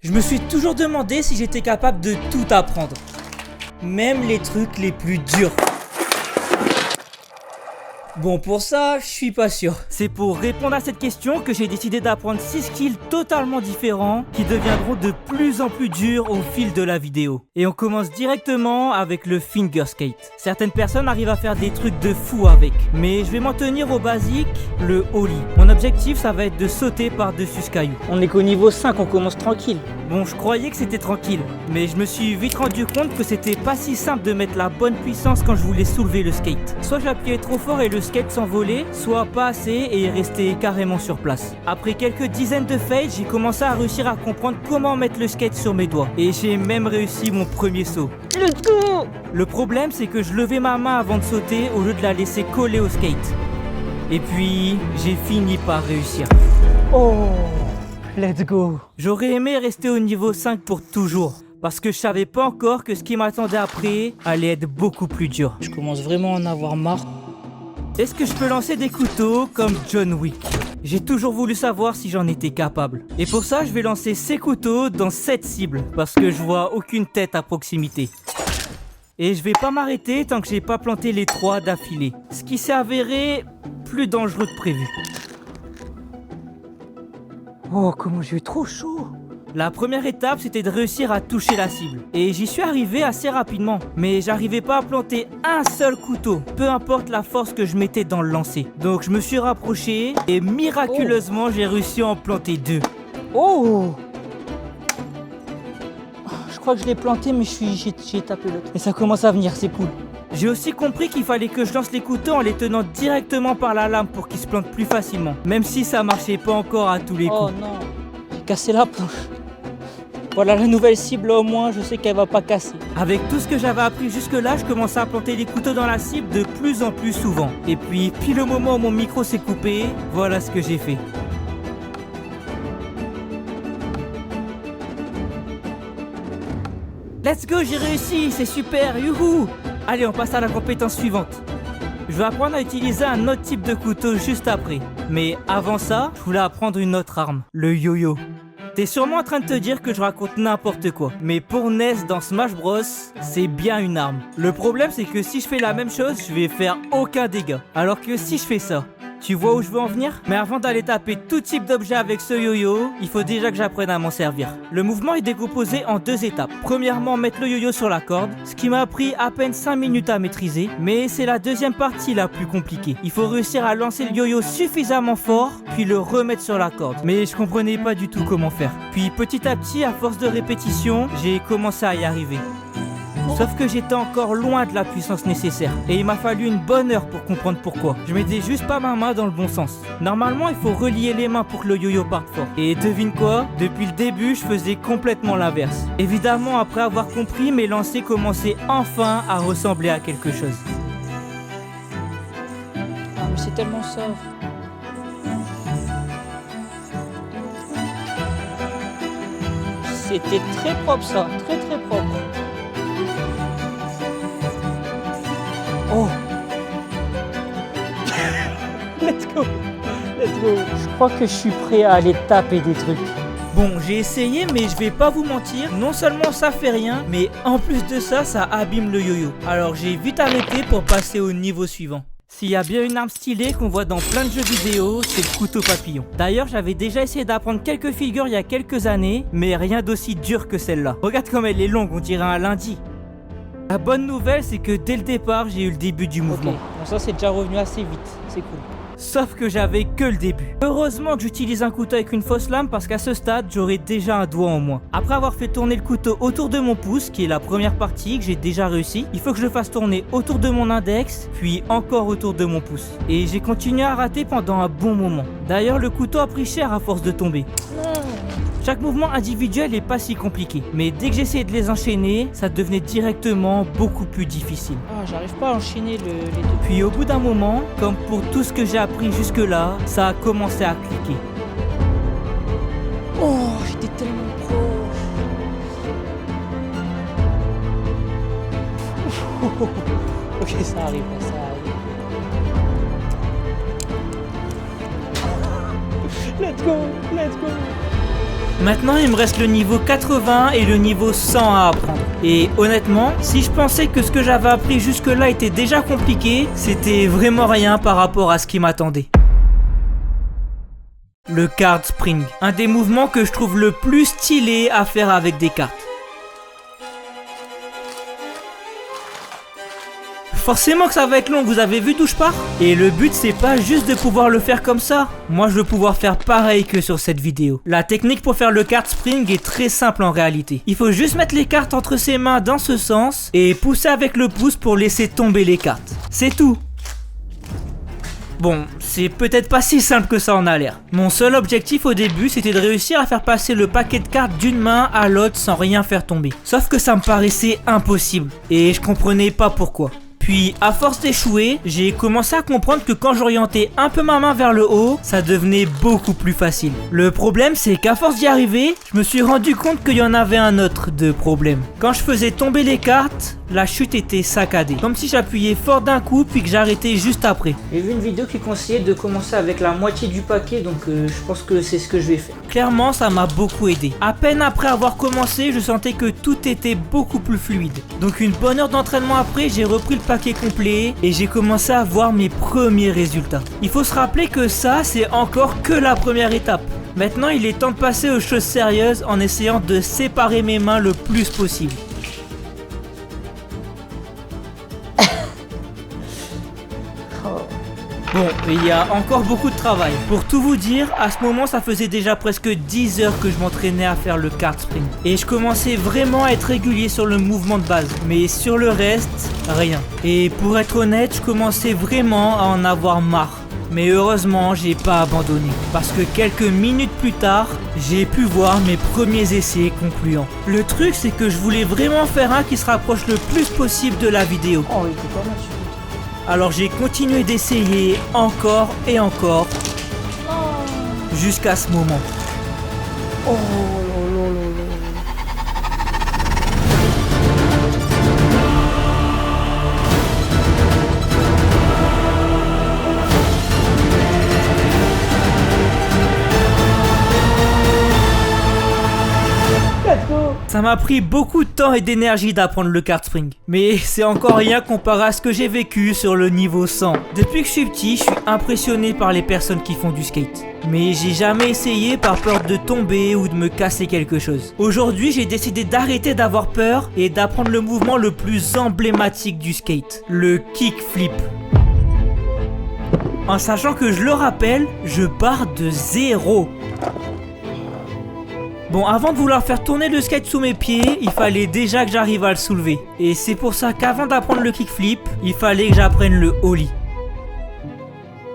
Je me suis toujours demandé si j'étais capable de tout apprendre. Même les trucs les plus durs. Bon, pour ça, je suis pas sûr. C'est pour répondre à cette question que j'ai décidé d'apprendre 6 skills totalement différents qui deviendront de plus en plus durs au fil de la vidéo. Et on commence directement avec le finger skate. Certaines personnes arrivent à faire des trucs de fou avec, mais je vais m'en tenir au basique, le ollie. Mon objectif, ça va être de sauter par-dessus ce caillou. On est qu'au niveau 5, on commence tranquille. Bon, je croyais que c'était tranquille, mais je me suis vite rendu compte que c'était pas si simple de mettre la bonne puissance quand je voulais soulever le skate. Soit j'appuyais trop fort et le skate s'envolait, soit pas assez et il restait carrément sur place. Après quelques dizaines de fails, j'ai commencé à réussir à comprendre comment mettre le skate sur mes doigts. Et j'ai même réussi mon premier saut. Let's go! Le problème, c'est que je levais ma main avant de sauter au lieu de la laisser coller au skate. Et puis, j'ai fini par réussir. Oh! Let's go! J'aurais aimé rester au niveau 5 pour toujours, parce que je savais pas encore que ce qui m'attendait après allait être beaucoup plus dur. Je commence vraiment à en avoir marre. Est-ce que je peux lancer des couteaux comme John Wick? J'ai toujours voulu savoir si j'en étais capable. Et pour ça, je vais lancer ces couteaux dans 7 cibles, parce que je vois aucune tête à proximité. Et je vais pas m'arrêter tant que j'ai pas planté les 3 d'affilée, ce qui s'est avéré plus dangereux que prévu. Oh, comment j'ai eu trop chaud! La première étape, c'était de réussir à toucher la cible. Et j'y suis arrivé assez rapidement. Mais j'arrivais pas à planter un seul couteau, peu importe la force que je mettais dans le lancer. Donc je me suis rapproché et miraculeusement, j'ai réussi à en planter 2. Oh! Je crois que je l'ai planté, mais j'ai tapé l'autre. Et ça commence à venir, c'est cool. J'ai aussi compris qu'il fallait que je lance les couteaux en les tenant directement par la lame pour qu'ils se plantent plus facilement. Même si ça marchait pas encore à tous les coups. Oh non, j'ai cassé la planche. Voilà la nouvelle cible, au moins je sais qu'elle va pas casser. Avec tout ce que j'avais appris jusque là, je commençais à planter les couteaux dans la cible de plus en plus souvent. Et puis, pile au moment où mon micro s'est coupé, voilà ce que j'ai fait. Let's go, j'ai réussi, c'est super, youhou! Allez, on passe à la compétence suivante. Je vais apprendre à utiliser un autre type de couteau juste après. Mais avant ça, je voulais apprendre une autre arme, le yo-yo. T'es sûrement en train de te dire que je raconte n'importe quoi. Mais pour Ness dans Smash Bros, c'est bien une arme. Le problème, c'est que si je fais la même chose, je vais faire aucun dégât. Alors que si je fais ça, tu vois où je veux en venir? Mais avant d'aller taper tout type d'objet avec ce yo-yo, il faut déjà que j'apprenne à m'en servir. Le mouvement est décomposé en 2 étapes. Premièrement, mettre le yo-yo sur la corde, ce qui m'a pris à peine 5 minutes à maîtriser. Mais c'est la deuxième partie la plus compliquée. Il faut réussir à lancer le yo-yo suffisamment fort, puis le remettre sur la corde. Mais je comprenais pas du tout comment faire. Puis petit à petit, à force de répétition, j'ai commencé à y arriver. Sauf que j'étais encore loin de la puissance nécessaire. Et il m'a fallu une bonne heure pour comprendre pourquoi. Je mettais juste pas ma main dans le bon sens. Normalement, il faut relier les mains pour que le yo-yo parte fort. Et devine quoi? Depuis le début, je faisais complètement l'inverse. Évidemment, après avoir compris, mes lancers commençaient enfin à ressembler à quelque chose. Ah, mais c'est tellement soft. C'était très propre ça, très très propre. Oh! Let's go! Let's go! Je crois que je suis prêt à aller taper des trucs. Bon, j'ai essayé, mais je vais pas vous mentir. Non seulement ça fait rien, mais en plus de ça, ça abîme le yo-yo. Alors j'ai vite arrêté pour passer au niveau suivant. S'il y a bien une arme stylée qu'on voit dans plein de jeux vidéo, c'est le couteau papillon. D'ailleurs, j'avais déjà essayé d'apprendre quelques figures il y a quelques années, mais rien d'aussi dur que celle-là. Regarde comme elle est longue, on dirait un lundi. La bonne nouvelle, c'est que dès le départ, j'ai eu le début du mouvement. Okay. Bon, ça c'est déjà revenu assez vite, c'est cool. Sauf que j'avais que le début. Heureusement que j'utilise un couteau avec une fausse lame parce qu'à ce stade, j'aurais déjà un doigt en moins. Après avoir fait tourner le couteau autour de mon pouce, qui est la première partie que j'ai déjà réussi, il faut que je le fasse tourner autour de mon index, puis encore autour de mon pouce. Et j'ai continué à rater pendant un bon moment. D'ailleurs, le couteau a pris cher à force de tomber. Chaque mouvement individuel est pas si compliqué, mais dès que j'essayais de les enchaîner, ça devenait directement beaucoup plus difficile. Ah, j'arrive pas à enchaîner les deux. Puis au bout d'un moment, comme pour tout ce que j'ai appris jusque-là, ça a commencé à cliquer. Oh, j'étais tellement proche. Ok, ça arrive, ça arrive. Let's go, let's go. Maintenant il me reste le niveau 80 et le niveau 100 à apprendre. Et honnêtement, si je pensais que ce que j'avais appris jusque là était déjà compliqué, c'était vraiment rien par rapport à ce qui m'attendait. Le card spring, un des mouvements que je trouve le plus stylé à faire avec des cartes. Forcément que ça va être long, vous avez vu d'où je pars? Et le but c'est pas juste de pouvoir le faire comme ça. Moi je veux pouvoir faire pareil que sur cette vidéo. La technique pour faire le card spring est très simple en réalité. Il faut juste mettre les cartes entre ses mains dans ce sens et pousser avec le pouce pour laisser tomber les cartes. C'est tout. Bon, c'est peut-être pas si simple que ça en a l'air. Mon seul objectif au début, c'était de réussir à faire passer le paquet de cartes d'une main à l'autre sans rien faire tomber. Sauf que ça me paraissait impossible, et je comprenais pas pourquoi. Puis, à force d'échouer, j'ai commencé à comprendre que quand j'orientais un peu ma main vers le haut, ça devenait beaucoup plus facile. Le problème, c'est qu'à force d'y arriver, je me suis rendu compte qu'il y en avait un autre de problème. Quand je faisais tomber les cartes, la chute était saccadée. Comme si j'appuyais fort d'un coup puis que j'arrêtais juste après. J'ai vu une vidéo qui conseillait de commencer avec la moitié du paquet, donc je pense que c'est ce que je vais faire. Clairement, ça m'a beaucoup aidé. À peine après avoir commencé, je sentais que tout était beaucoup plus fluide. Donc une bonne heure d'entraînement après, j'ai repris le paquet complet et j'ai commencé à voir mes premiers résultats. Il faut se rappeler que ça, c'est encore que la première étape. Maintenant, il est temps de passer aux choses sérieuses en essayant de séparer mes mains le plus possible. Bon, il y a encore beaucoup de travail. Pour tout vous dire, à ce moment, ça faisait déjà presque 10 heures que je m'entraînais à faire le card spring. Et je commençais vraiment à être régulier sur le mouvement de base. Mais sur le reste, rien. Et pour être honnête, je commençais vraiment à en avoir marre. Mais heureusement, j'ai pas abandonné. Parce que quelques minutes plus tard, j'ai pu voir mes premiers essais concluants. Le truc, c'est que je voulais vraiment faire un qui se rapproche le plus possible de la vidéo. Oh, il était pas mal. Alors j'ai continué d'essayer encore et encore jusqu'à ce moment. Oh là là là là. Ça m'a pris beaucoup de temps et d'énergie d'apprendre le card spring. Mais c'est encore rien comparé à ce que j'ai vécu sur le niveau 100. Depuis que je suis petit, je suis impressionné par les personnes qui font du skate. Mais j'ai jamais essayé par peur de tomber ou de me casser quelque chose. Aujourd'hui, j'ai décidé d'arrêter d'avoir peur et d'apprendre le mouvement le plus emblématique du skate, le kickflip. En sachant que, je le rappelle, je pars de zéro. Bon, avant de vouloir faire tourner le skate sous mes pieds, il fallait déjà que j'arrive à le soulever. Et c'est pour ça qu'avant d'apprendre le kickflip, il fallait que j'apprenne le ollie.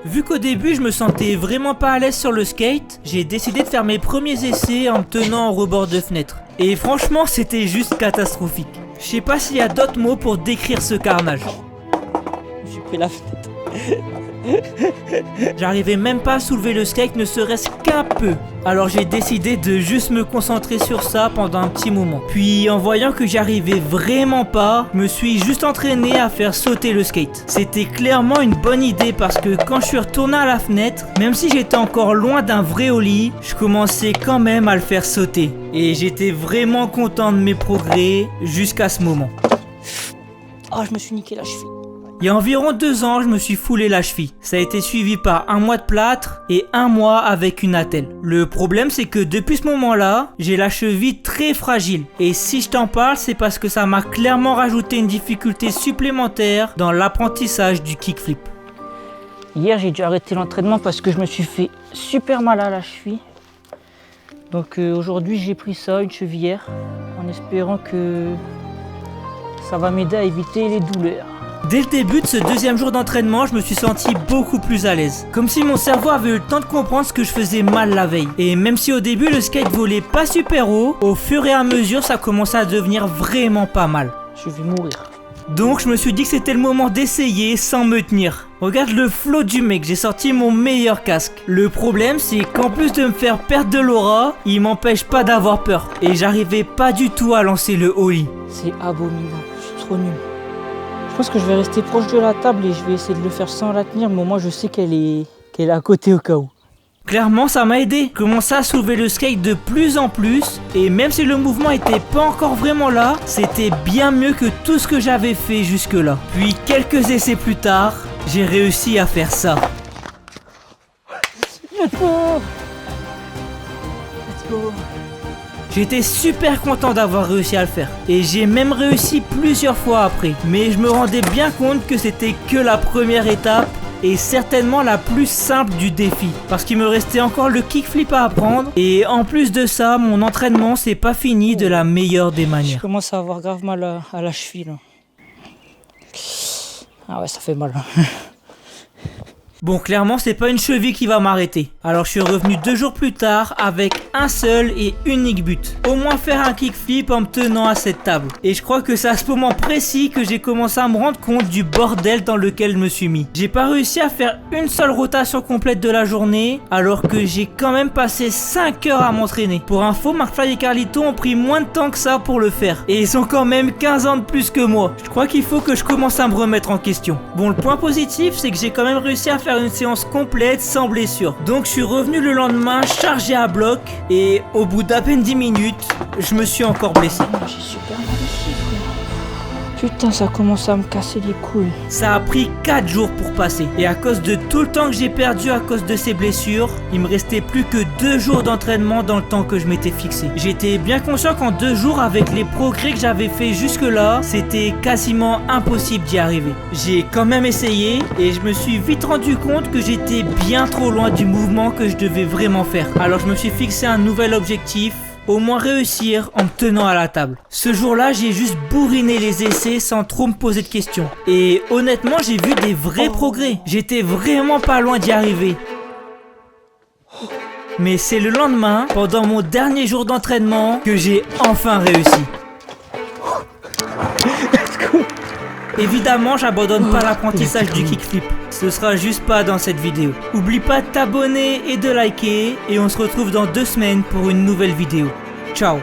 Vu qu'au début je me sentais vraiment pas à l'aise sur le skate, j'ai décidé de faire mes premiers essais en me tenant en rebord de fenêtre. Et franchement, c'était juste catastrophique. Je sais pas s'il y a d'autres mots pour décrire ce carnage. J'ai pris la fenêtre. J'arrivais même pas à soulever le skate, ne serait-ce qu'un peu. Alors j'ai décidé de juste me concentrer sur ça pendant un petit moment. Puis en voyant que j'y arrivais vraiment pas, je me suis juste entraîné à faire sauter le skate. C'était clairement une bonne idée parce que quand je suis retourné à la fenêtre, même si j'étais encore loin d'un vrai ollie, je commençais quand même à le faire sauter. Et j'étais vraiment content de mes progrès jusqu'à ce moment. Oh, je me suis niqué la cheville. Il y a environ 2 ans, je me suis foulé la cheville. Ça a été suivi par 1 mois de plâtre et 1 mois avec une attelle. Le problème, c'est que depuis ce moment-là, j'ai la cheville très fragile. Et si je t'en parle, c'est parce que ça m'a clairement rajouté une difficulté supplémentaire dans l'apprentissage du kickflip. Hier, j'ai dû arrêter l'entraînement parce que je me suis fait super mal à la cheville. Donc aujourd'hui, j'ai pris ça, une chevillère, en espérant que ça va m'aider à éviter les douleurs. Dès le début de ce 2e jour d'entraînement, je me suis senti beaucoup plus à l'aise. Comme si mon cerveau avait eu le temps de comprendre ce que je faisais mal la veille. Et même si au début le skate volait pas super haut, au fur et à mesure ça commençait à devenir vraiment pas mal. Je vais mourir. Donc je me suis dit que c'était le moment d'essayer sans me tenir. Regarde le flow du mec, j'ai sorti mon meilleur casque. Le problème c'est qu'en plus de me faire perdre de l'aura, il m'empêche pas d'avoir peur. Et j'arrivais pas du tout à lancer le ollie. C'est abominable, c'est trop nul. Je pense que je vais rester proche de la table et je vais essayer de le faire sans la tenir, mais moi je sais qu'elle est à côté au cas où. Clairement, ça m'a aidé. Je commençais à soulever le skate de plus en plus, et même si le mouvement était pas encore vraiment là, c'était bien mieux que tout ce que j'avais fait jusque-là. Puis quelques essais plus tard, j'ai réussi à faire ça. Let's go! Let's go! J'étais super content d'avoir réussi à le faire. Et j'ai même réussi plusieurs fois après. Mais je me rendais bien compte que c'était que la première étape et certainement la plus simple du défi. Parce qu'il me restait encore le kickflip à apprendre. Et en plus de ça, mon entraînement c'est pas fini de la meilleure des manières. Je commence à avoir grave mal à la cheville là. Ah ouais, ça fait mal. Bon, clairement, c'est pas une cheville qui va m'arrêter. Alors, je suis revenu 2 jours plus tard avec un seul et unique but. Au moins faire un kickflip en me tenant à cette table. Et je crois que c'est à ce moment précis que j'ai commencé à me rendre compte du bordel dans lequel je me suis mis. J'ai pas réussi à faire une seule rotation complète de la journée, alors que j'ai quand même passé 5 heures à m'entraîner. Pour info, McFly et Carlito ont pris moins de temps que ça pour le faire. Et ils ont quand même 15 ans de plus que moi. Je crois qu'il faut que je commence à me remettre en question. Bon, le point positif, c'est que j'ai quand même réussi à faire une séance complète sans blessure. Donc je suis revenu le lendemain chargé à bloc et au bout d'à peine 10 minutes, je me suis encore blessé. J'ai super mal ici, frère. Putain, ça commence à me casser les couilles. Ça a pris 4 jours pour passer. Et à cause de tout le temps que j'ai perdu à cause de ces blessures, il me restait plus que 2 jours d'entraînement dans le temps que je m'étais fixé. J'étais bien conscient qu'en 2 jours, avec les progrès que j'avais fait jusque-là, c'était quasiment impossible d'y arriver. J'ai quand même essayé et je me suis vite rendu compte que j'étais bien trop loin du mouvement que je devais vraiment faire. Alors je me suis fixé un nouvel objectif. Au moins réussir en me tenant à la table. Ce jour-là, j'ai juste bourriné les essais sans trop me poser de questions. Et honnêtement, j'ai vu des vrais progrès. J'étais vraiment pas loin d'y arriver. Mais c'est le lendemain, pendant mon dernier jour d'entraînement, que j'ai enfin réussi. Évidemment, j'abandonne pas l'apprentissage du kickflip. Ce sera juste pas dans cette vidéo. Oublie pas de t'abonner et de liker. Et on se retrouve dans 2 semaines pour une nouvelle vidéo. Ciao.